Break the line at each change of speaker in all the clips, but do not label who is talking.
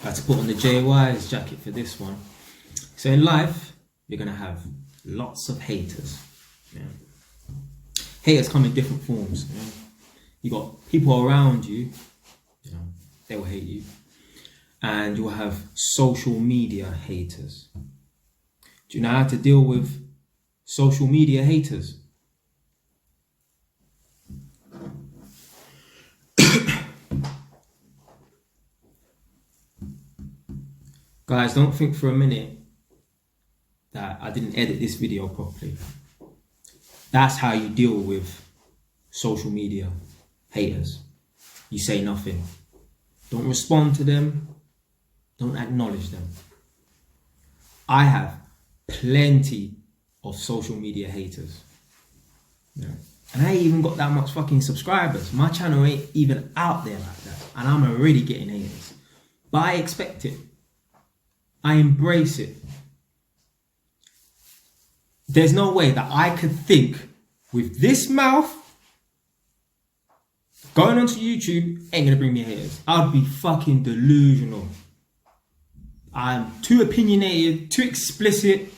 I had to put on the JY's jacket for this one. So in life, you're gonna have lots of haters. Yeah. Haters come in different forms. Yeah. You got people around you, you know, they will hate you. And you'll have social media haters. Do you know how to deal with social media haters? Guys, don't think for a minute that I didn't edit this video properly. That's how you deal with social media haters. You say nothing. Don't respond to them. Don't acknowledge them. I have plenty of social media haters. Yeah. And I ain't even got that much fucking subscribers. My channel ain't even out there like that. And I'm already getting haters. But I expect it. I embrace it. There's no way that I could think with this mouth, going onto YouTube ain't gonna bring me haters. I'd be fucking delusional. I'm too opinionated, too explicit.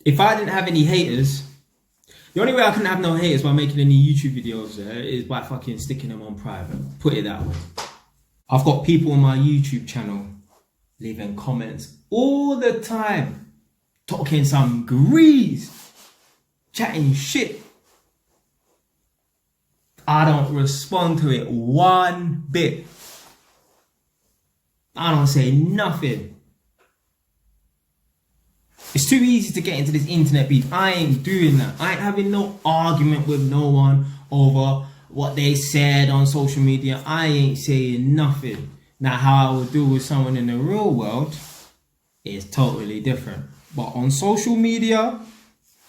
If I didn't have any haters, the only way I couldn't have no haters by making any YouTube videos is by fucking sticking them on private. Put it that way. I've got people on my YouTube channel leaving comments all the time, talking some grease, chatting shit. I don't respond to it one bit. I don't say nothing. It's too easy to get into this internet beef. I ain't doing that. I ain't having no argument with no one over what they said on social media. I ain't saying nothing. Now, how I would deal with someone in the real world is totally different. But on social media,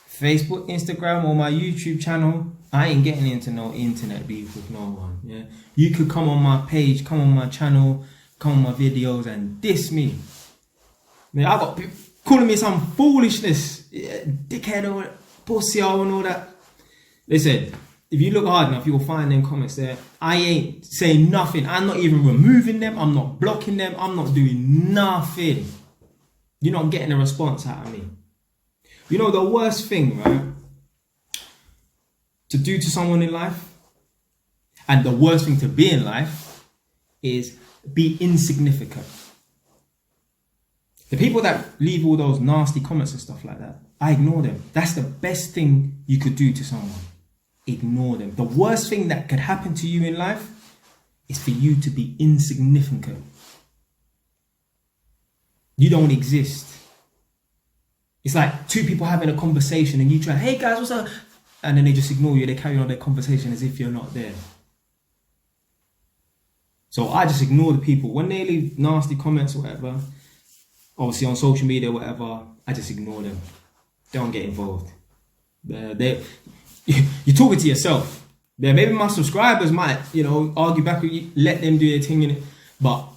Facebook, Instagram, or my YouTube channel, I ain't getting into no internet beef with no one. Yeah, you could come on my page, come on my channel, come on my videos and diss me. I mean, I got people calling me some foolishness, dickhead or pussy and all that. Listen, if you look hard enough, you'll find them comments there. I ain't saying nothing. I'm not even removing them. I'm not blocking them. I'm not doing nothing. You're not getting a response out of me. You know the worst thing, right, to do to someone in life, and the worst thing to be in life, is be insignificant. The people that leave all those nasty comments and stuff like that, I ignore them. That's the best thing you could do to someone. Ignore them. The worst thing that could happen to you in life is for you to be insignificant. You don't exist. It's like two people having a conversation and you try, hey guys, what's up? And then they just ignore you. They carry on their conversation as if you're not there. So I just ignore the people. When they leave nasty comments or whatever, obviously on social media or whatever, I just ignore them. Don't get involved. You're talking to yourself. Yeah, maybe my subscribers might, argue back with you, let them do their thing, but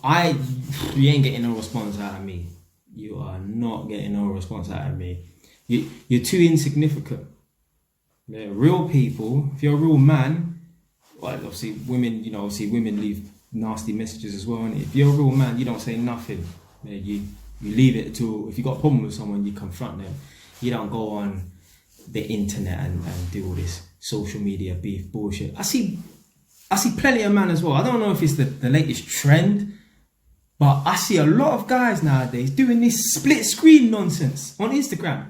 you ain't getting no response out of me. You are not getting no response out of me. You're too insignificant. Yeah, real people, if you're a real man, well, obviously women, women leave nasty messages as well. And if you're a real man, you don't say nothing. Yeah, you leave it till, if you got a problem with someone, you confront them. You don't go on the internet and do all this social media beef bullshit. I see plenty of men as well. I don't know if it's the latest trend, but I see a lot of guys nowadays doing this split screen nonsense on Instagram.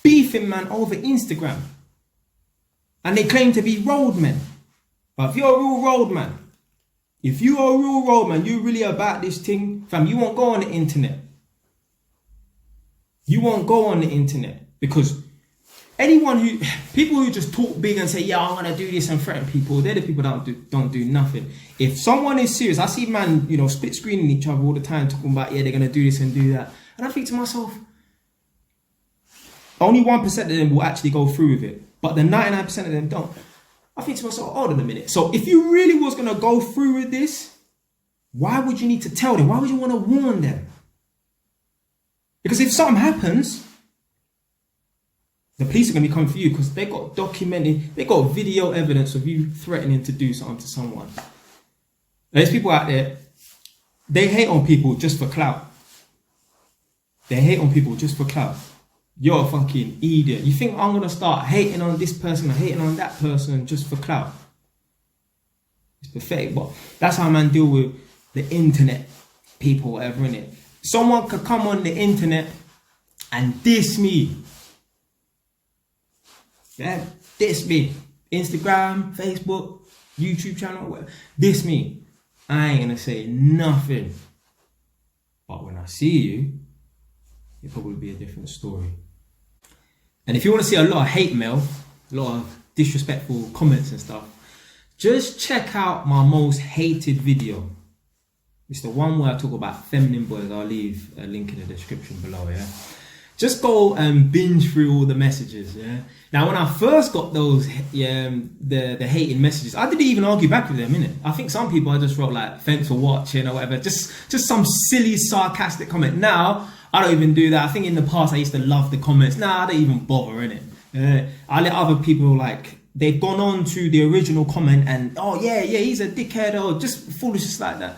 Beefing, man, over Instagram. And they claim to be roadmen. But if you're a real roadman, you're really about this thing, fam, you won't go on the internet. You won't go on the internet because people who just talk big and say, yeah, I'm gonna do this and threaten people, they're the people that don't do nothing. If someone is serious, I see man, split screening each other all the time, talking about, yeah, they're gonna do this and do that. And I think to myself, only 1% of them will actually go through with it, but the 99% of them don't. I think to myself, hold on a minute. So if you really was gonna go through with this, why would you need to tell them? Why would you want to warn them? Because if something happens, the police are going to be coming for you because they got video evidence of you threatening to do something to someone. There's people out there they hate on people just for clout. They hate on people just for clout. You're a fucking idiot. You think I'm gonna start hating on this person or hating on that person just for clout? It's pathetic, but that's how man deal with the internet people, whatever, innit? Someone could come on the internet and diss me. Yeah, diss me. Instagram, Facebook, YouTube channel, whatever. Diss me. I ain't gonna say nothing. But when I see you, it'll probably be a different story. And if you want to see a lot of hate mail, a lot of disrespectful comments and stuff, just check out my most hated video. It's the one where I talk about feminine boys. I'll leave a link in the description below, yeah? Just go and binge through all the messages, yeah? Now, when I first got those, the hating messages, I didn't even argue back with them, innit? I think some people I just wrote like, thanks for watching or whatever. Just some silly, sarcastic comment. Now, I don't even do that. I think in the past I used to love the comments. Now, I don't even bother, innit? I let other people like, they've gone on to the original comment and, oh yeah, he's a dickhead or just foolishness like that.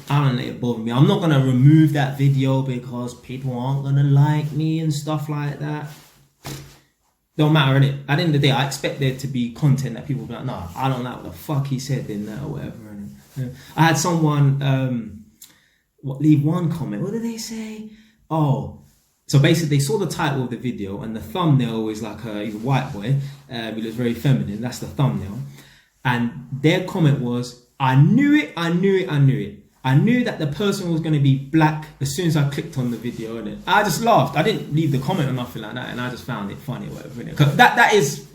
I don't let it bother me. I'm not going to remove that video because people aren't going to like me and stuff like that. Don't matter, innit? At the end of the day, I expect there to be content that people be like, no, I don't like what the fuck he said in that or whatever, innit? I had someone leave one comment. What did they say? Oh, so basically they saw the title of the video and the thumbnail was like he's a white boy. He looks very feminine. That's the thumbnail. And their comment was, I knew it. I knew that the person was going to be black as soon as I clicked on the video, innit? I just laughed. I didn't leave the comment or nothing like that, and I just found it funny or whatever, innit? Because that is,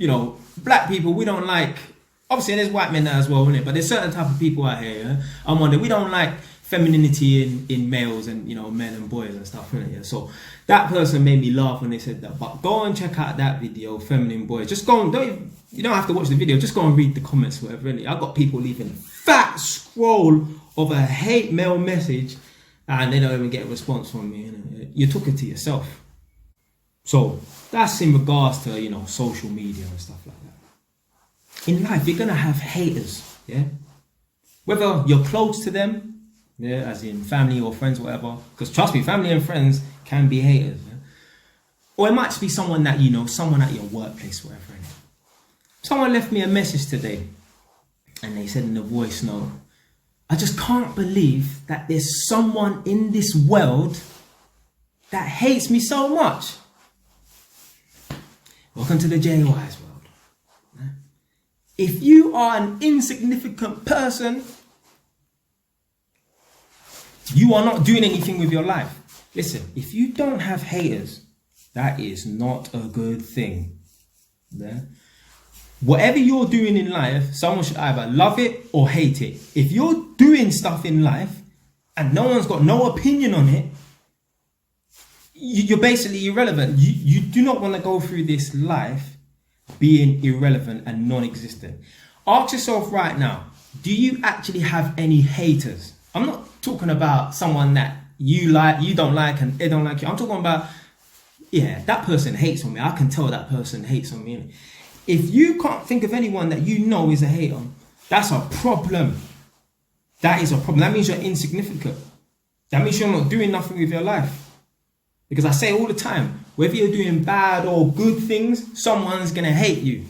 black people, we don't like, obviously there's white men there as well, innit? But there's certain type of people out here, yeah? I'm wondering, we don't like femininity in males and, men and boys and stuff, innit? Yeah? So that person made me laugh when they said that. But go and check out that video, Feminine Boys. Just go and, you don't have to watch the video, just go and read the comments or whatever, innit? I got people leaving fat scroll of a hate mail message and they don't even get a response from me. You took it to yourself. So that's in regards to, social media and stuff like that. In life, you're going to have haters, yeah? Whether you're close to them, yeah, as in family or friends, whatever. Because trust me, family and friends can be haters. Yeah? Or it might just be someone that someone at your workplace, whatever. Someone left me a message today and they said in the voice note, I just can't believe that there's someone in this world that hates me so much. Welcome to the JY's world. If you are an insignificant person, you are not doing anything with your life. Listen, if you don't have haters, that is not a good thing. Yeah? Whatever you're doing in life, someone should either love it or hate it. If you're doing stuff in life and no one's got no opinion on it, you're basically irrelevant. You do not want to go through this life being irrelevant and non-existent. Ask yourself right now, do you actually have any haters? I'm not talking about someone that you don't like and they don't like you. I'm talking about, yeah, that person hates on me. I can tell that person hates on me. If you can't think of anyone that you know is a hater, that's a problem. That is a problem. That means you're insignificant. That means you're not doing nothing with your life. Because I say all the time, whether you're doing bad or good things, someone's going to hate you.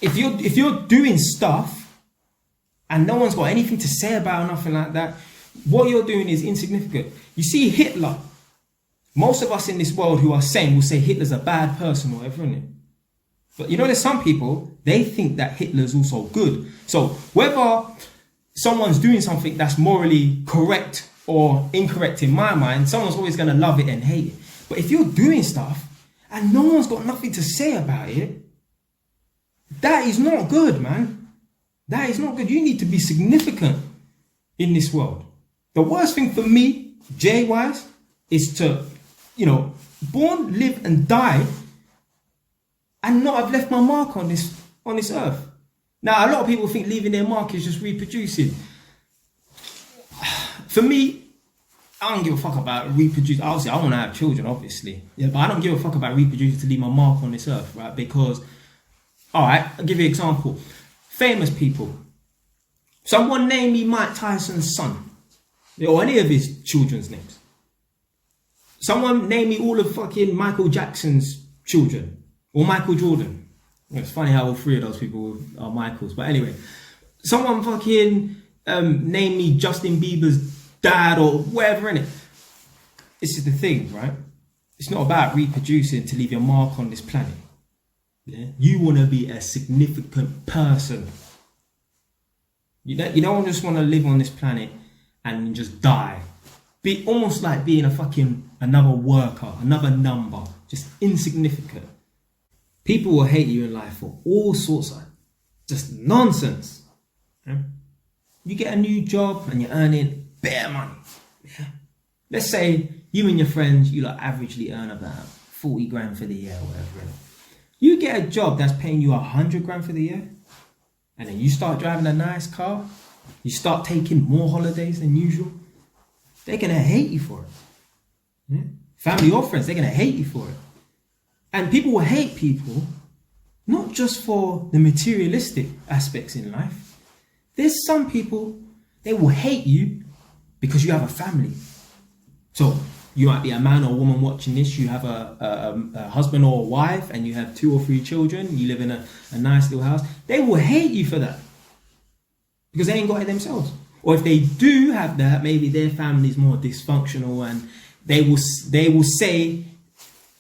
If you're doing stuff and no one's got anything to say about it or nothing like that, what you're doing is insignificant. You see Hitler. Most of us in this world who are sane will say Hitler's a bad person or whatever, isn't it? But there's some people, they think that Hitler's also good. So whether someone's doing something that's morally correct or incorrect in my mind, someone's always going to love it and hate it. But if you're doing stuff and no one's got nothing to say about it, that is not good, man. That is not good. You need to be significant in this world. The worst thing for me, J-wise, is to born, live and die and not have left my mark on this earth. Now, a lot of people think leaving their mark is just reproducing. For me, I don't give a fuck about reproducing. Obviously, I want to have children, obviously. Yeah, but I don't give a fuck about reproducing to leave my mark on this earth, right? Because, all right, I'll give you an example. Famous people, Someone name me Mike Tyson's son. Or any of his children's names. Someone name me all of fucking Michael Jackson's children. Or Michael Jordan. It's funny how all three of those people are Michaels. But anyway. Someone fucking name me Justin Bieber's dad or whatever, innit? This is the thing, right? It's not about reproducing to leave your mark on this planet. Yeah? You want to be a significant person. You don't just want to live on this planet and just die. Be almost like being another worker, another number, just insignificant. People will hate you in life for all sorts of just nonsense. Yeah? You get a new job and you're earning bare money. Yeah? Let's say you and your friends, you like averagely earn about 40 grand for the year or whatever. You get a job that's paying you 100 grand for the year, and then you start driving a nice car, you start taking more holidays than usual, they're going to hate you for it. Yeah? Family or friends, they're going to hate you for it. And people will hate people, not just for the materialistic aspects in life. There's some people, they will hate you because you have a family. So you might be a man or a woman watching this, you have a husband or a wife, and you have 2 or 3 children, you live in a nice little house. They will hate you for that because they ain't got it themselves. Or if they do have that, maybe their family's more dysfunctional, and they will say,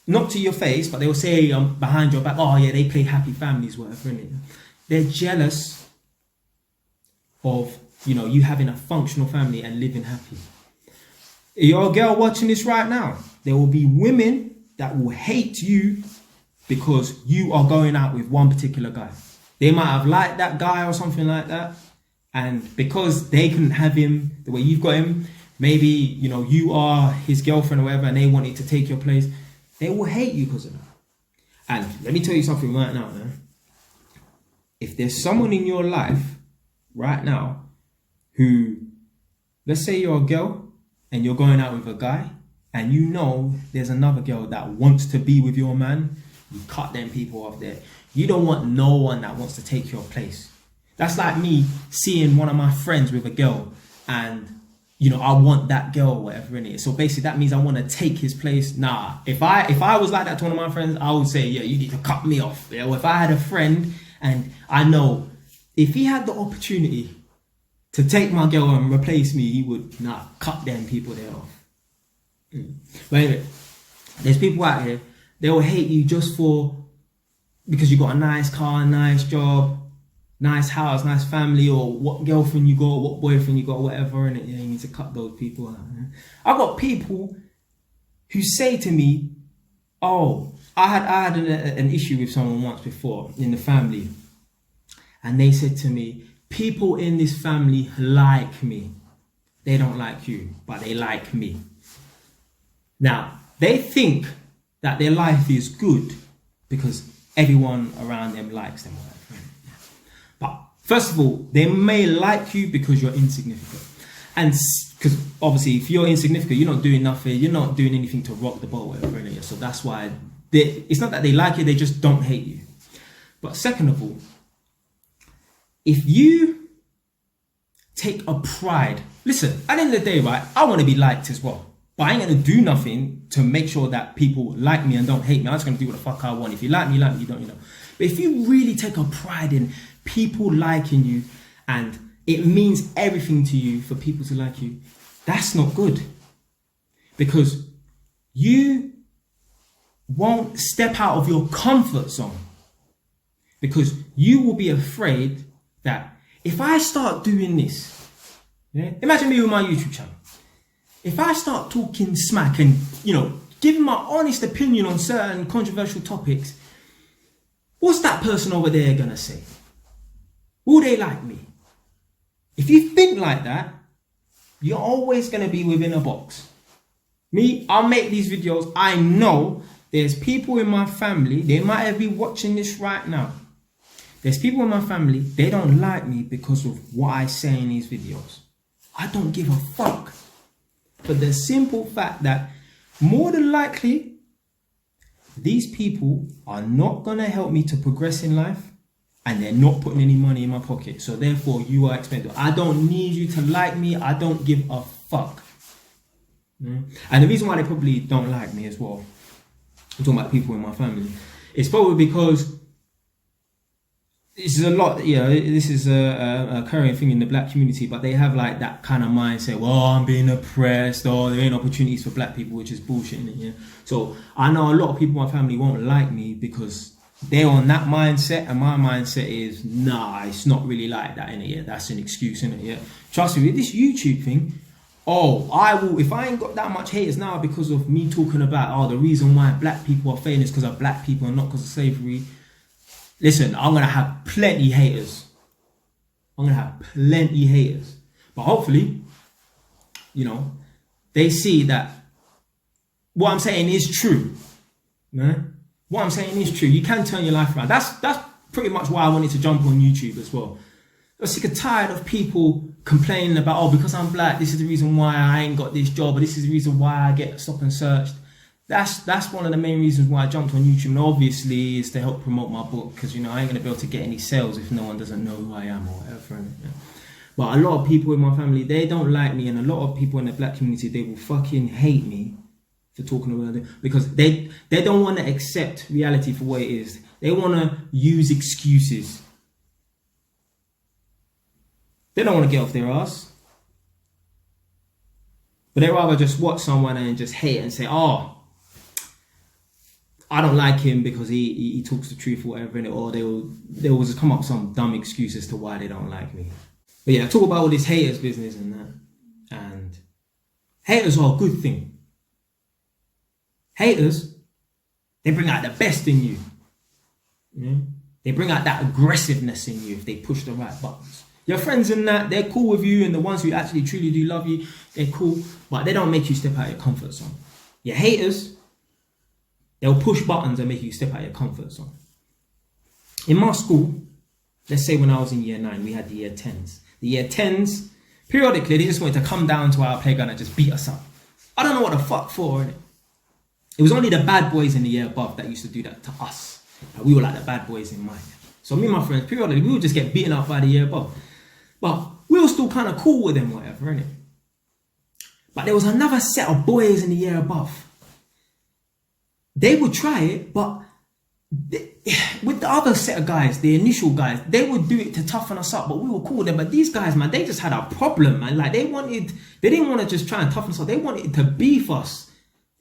not to your face, but they will say behind your back, oh yeah, they play happy families, whatever. They're jealous of, you having a functional family and living happy. You're a girl watching this right now. There will be women that will hate you because you are going out with one particular guy. They might have liked that guy or something like that. And because they couldn't have him the way you've got him, maybe, you are his girlfriend or whatever, and they wanted to take your place. They will hate you because of that. And let me tell you something right now, man. If there's someone in your life right now who, let's say you're a girl and you're going out with a guy, and there's another girl that wants to be with your man, you cut them people off there. You don't want no one that wants to take your place. That's like me seeing one of my friends with a girl, and I want that girl or whatever, innit? So basically that means I want to take his place. Nah, if I was like that to one of my friends, I would say, yeah, you need to cut me off. Yeah? Or if I had a friend and I know if he had the opportunity to take my girl and replace me, he would cut them people there off. But anyway, there's people out here, they will hate you just because you got a nice car, nice job, nice house, nice family, or what girlfriend you got, what boyfriend you got, whatever, and you need to cut those people out. I've got people who say to me, oh, I had an issue with someone once before in the family, and they said to me, people in this family like me. They don't like you, but they like me. Now, they think that their life is good because everyone around them likes them. But first of all, they may like you because you're insignificant. And because obviously if you're insignificant, you're not doing nothing, you're not doing anything to rock the boat, whatever. So that's why it's not that they like you, they just don't hate you. But second of all, if you take a pride, listen, at the end of the day, right, I want to be liked as well. But I ain't going to do nothing to make sure that people like me and don't hate me. I'm just going to do what the fuck I want. If you like me, you like me, you don't, But if you really take a pride in people liking you, and it means everything to you for people to like you, that's not good. Because you won't step out of your comfort zone. Because you will be afraid that if I start doing this, imagine me with my YouTube channel. If I start talking smack and, giving my honest opinion on certain controversial topics, what's that person over there gonna say? Will they like me? If you think like that, you're always gonna be within a box. Me, I'll make these videos. I know there's people in my family, they might be watching this right now. There's people in my family, they don't like me because of what I say in these videos. I don't give a fuck. For the simple fact that more than likely, these people are not going to help me to progress in life, and they're not putting any money in my pocket. So therefore, you are expendable. I don't need you to like me. I don't give a fuck. And the reason why they probably don't like me as well, I'm talking about people in my family, it's probably because this is a lot, this is a current thing in the black community, but they have like that kind of mindset, well, I'm being oppressed, or there ain't opportunities for black people, which is bullshit, innit? Yeah. So I know a lot of people in my family won't like me because they're on that mindset, and my mindset is, nah, it's not really like that, innit? Yeah, that's an excuse, innit? Yeah. Trust me, with this YouTube thing, I will, if I ain't got that much haters now because of me talking about, the reason why black people are failing is because of black people and not because of slavery. Listen, I'm going to have plenty haters. But hopefully, they see that what I'm saying is true. Man. What I'm saying is true. You can turn your life around. That's pretty much why I wanted to jump on YouTube as well. I'm sick and tired of people complaining about, because I'm black, this is the reason why I ain't got this job, or this is the reason why I get stopped and searched. That's one of the main reasons why I jumped on YouTube, and obviously is to help promote my book, because I ain't gonna be able to get any sales if no one doesn't know who I am or whatever. But a lot of people in my family, they don't like me, and a lot of people in the black community, they will fucking hate me for talking about it, because they don't want to accept reality for what it is. They want to use excuses. They don't want to get off their ass. But they rather just watch someone and just hate and say, I don't like him because he talks the truth or whatever, or they'll just come up with some dumb excuse as to why they don't like me. But yeah, talk about all this haters business and that. And haters are a good thing. Haters, they bring out the best in you. They bring out that aggressiveness in you if they push the right buttons. Your friends and that, they're cool with you, and the ones who actually truly do love you, they're cool, but they don't make you step out of your comfort zone. Your haters, they'll push buttons and make you step out of your comfort zone. In my school, let's say when I was in year 9, we had the year 10s. The year 10s, periodically, they just wanted to come down to our playground and just beat us up. I don't know what the fuck for, innit? It was only the bad boys in the year above that used to do that to us. Like, we were like the bad boys in mine. So me and my friends, periodically, we would just get beaten up by the year above. But we were still kind of cool with them, whatever, innit? But there was another set of boys in the year above. They would try it, but with the other set of guys, the initial guys, they would do it to toughen us up, but we were cool with them. But these guys, man, they just had a problem, man. Like, they didn't want to just try and toughen us up. They wanted to beef us.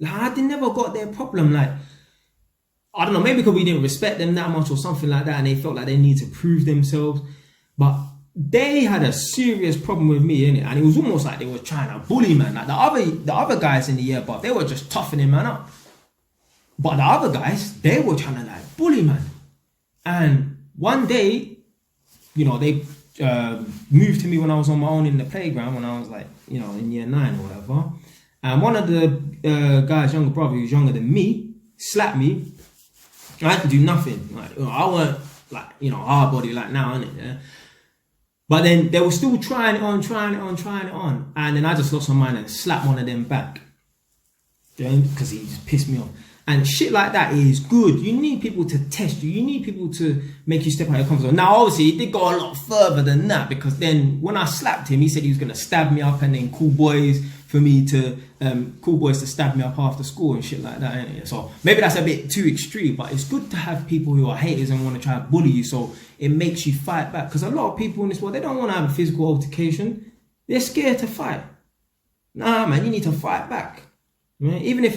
Like, they never got their problem. Like, I don't know, maybe because we didn't respect them that much or something like that, and they felt like they needed to prove themselves. But they had a serious problem with me, innit? And it was almost like they were trying to bully, man. Like, the other guys in the year above, they were just toughening man up. But the other guys, they were trying to like bully, man. And one day, they moved to me when I was on my own in the playground, when I was like, in year 9 or whatever. And one of the guys' younger brother, who's younger than me, slapped me. I had to do nothing. Like, I weren't like, hard body like now, innit? Yeah? But then they were still trying it on. And then I just lost my mind and slapped one of them back. Because he just pissed me off. And shit like that is good. You need people to test you. You need people to make you step out of your comfort zone. Now, obviously, it did go a lot further than that, because then when I slapped him, he said he was going to stab me up, and then call boys to stab me up after school and shit like that. Ain't it? So maybe that's a bit too extreme, but it's good to have people who are haters and want to try to bully you, so it makes you fight back. Because a lot of people in this world, they don't want to have a physical altercation. They're scared to fight. Nah, man, you need to fight back. Right? Even if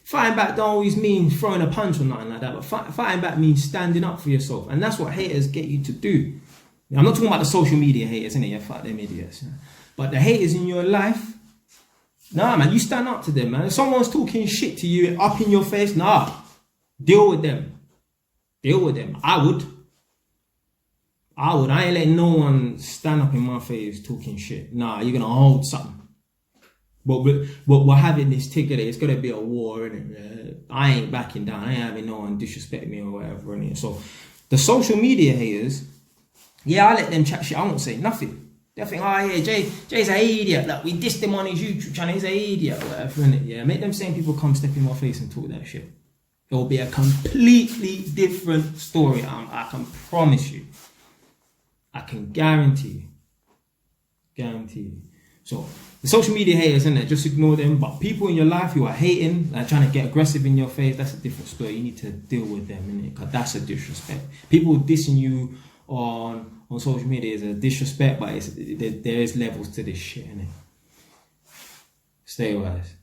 fighting back don't always mean throwing a punch or nothing like that, but fighting back means standing up for yourself, and that's what haters get you to do. I'm not talking about the social media haters, innit? Yeah, fuck them idiots. Yeah. But the haters in your life, nah, man, you stand up to them, man. If someone's talking shit to you up in your face, nah, deal with them. I would. I ain't letting no one stand up in my face talking shit. Nah, you're gonna hold something. But we're having this ticket. It's gonna be a war, innit? I ain't backing down. I ain't having no one disrespect me or whatever, innit? So the social media haters, yeah, I let them chat shit. I won't say nothing. They think, Jay's an idiot. Like, we dissed him on his YouTube channel. He's an idiot or whatever, innit? Yeah, make them same people come step in my face and talk that shit. It will be a completely different story. I can promise you. I can guarantee you. Guarantee you. So the social media haters, isn't it? Just ignore them. But people in your life who are hating, like trying to get aggressive in your face, that's a different story. You need to deal with them, innit? Because that's a disrespect. People dissing you on social media is a disrespect, but there is levels to this shit, innit? Stay wise.